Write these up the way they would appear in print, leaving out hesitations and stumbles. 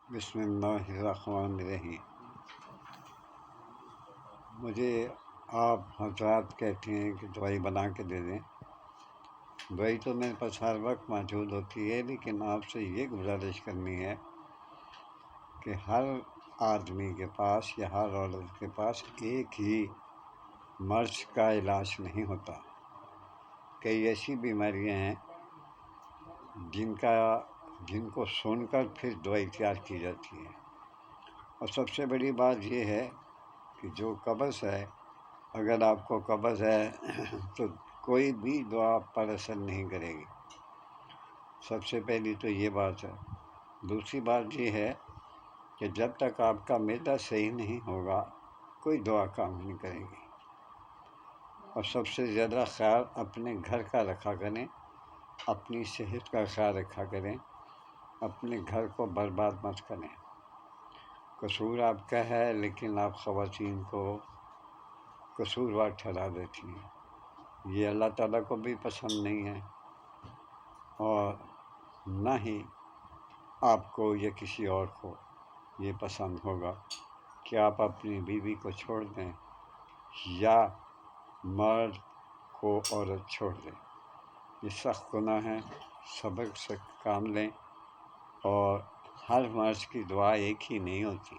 بسم اللہ الرحمن الرحیم۔ مجھے آپ حضرات کہتے ہیں کہ دوائی بنا کے دے دیں۔ دوائی تو میرے پاس ہر وقت موجود ہوتی ہے، لیکن آپ سے یہ گزارش کرنی ہے کہ ہر آدمی کے پاس یا ہر عورت کے پاس ایک ہی مرض کا علاج نہیں ہوتا۔ کئی ایسی بیماریاں ہیں جن کو سن کر پھر دوائی تیار کی جاتی ہے، اور سب سے بڑی بات یہ ہے کہ جو قبض ہے، اگر آپ کو قبض ہے تو کوئی بھی دوا آپ پر اثر نہیں کرے گی۔ سب سے پہلی تو یہ بات ہے۔ دوسری بات یہ ہے کہ جب تک آپ کا معدہ صحیح نہیں ہوگا کوئی دوا کام نہیں کرے گی۔ اور سب سے زیادہ خیال اپنے گھر کا رکھا کریں، اپنی صحت کا خیال رکھا کریں، اپنے گھر کو برباد مت کریں۔ قصور آپ کا ہے، لیکن آپ خواتین کو قصوروار ٹھہرا دیتی ہیں۔ یہ اللہ تعالیٰ کو بھی پسند نہیں ہے، اور نہ ہی آپ کو یا کسی اور کو یہ پسند ہوگا کہ آپ اپنی بیوی کو چھوڑ دیں یا مرد کو عورت چھوڑ دیں۔ یہ سخت گناہ ہے۔ صبر سے کام لیں، اور ہر مرض کی دعا ایک ہی نہیں ہوتی۔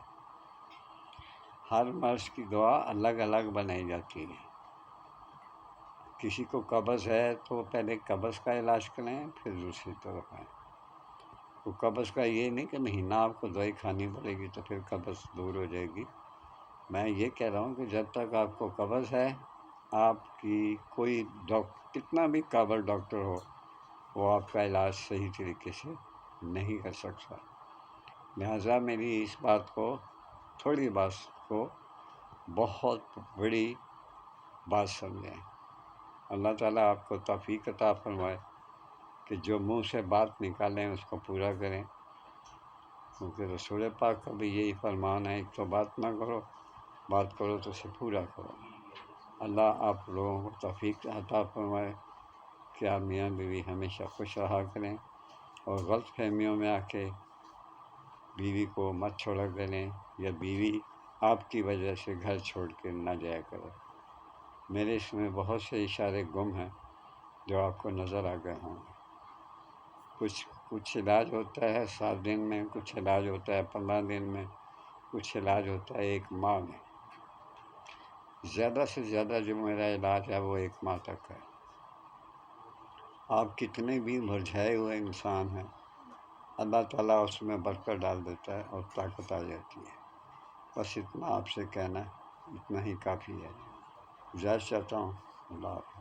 ہر مرض کی دعا الگ الگ بنائی جاتی ہے۔ کسی کو قبض ہے تو پہلے قبض کا علاج کریں، پھر دوسری طرف آئیں۔ تو قبض کا یہ نہیں کہ مہینہ آپ کو دوائی کھانی پڑے گی تو پھر قبض دور ہو جائے گی۔ میں یہ کہہ رہا ہوں کہ جب تک آپ کو قبض ہے، آپ کی کوئی کتنا بھی قابل ڈاکٹر ہو، وہ آپ کا علاج صحیح طریقے سے نہیں کر سکتا۔ لہٰذا میری اس بات کو، تھوڑی بات کو بہت بڑی بات سمجھیں۔ اللہ تعالیٰ آپ کو توفیق عطا فرمائے کہ جو منہ سے بات نکالیں اس کو پورا کریں، کیونکہ رسول پاک کا بھی یہی فرمان ہے، ایک تو بات نہ کرو، بات کرو تو اسے پورا کرو۔ اللہ آپ لوگوں کو توفیق عطا فرمائے کہ آپ میاں بیوی ہمیشہ خوش رہا کریں، اور غلط فہمیوں میں آ کے بیوی کو مت چھوڑا کریں، یا بیوی آپ کی وجہ سے گھر چھوڑ کے نہ جایا کرے۔ میرے اس میں بہت سے اشارے گم ہیں جو آپ کو نظر آ گئے ہوں گے۔ کچھ علاج ہوتا ہے 7 دن میں، کچھ علاج ہوتا ہے 15 دن میں، کچھ علاج ہوتا ہے 1 ماہ میں۔ زیادہ سے زیادہ جو میرا علاج ہے وہ 1 ماہ تک ہے۔ آپ کتنے بھی مرجھائے ہوئے انسان ہیں، اللہ تعالیٰ اس میں برکت ڈال دیتا ہے اور طاقت آ جاتی ہے۔ بس اتنا آپ سے کہنا ہے، اتنا ہی کافی ہے۔ اجازت چاہتا ہوں۔ اللہ حافظ۔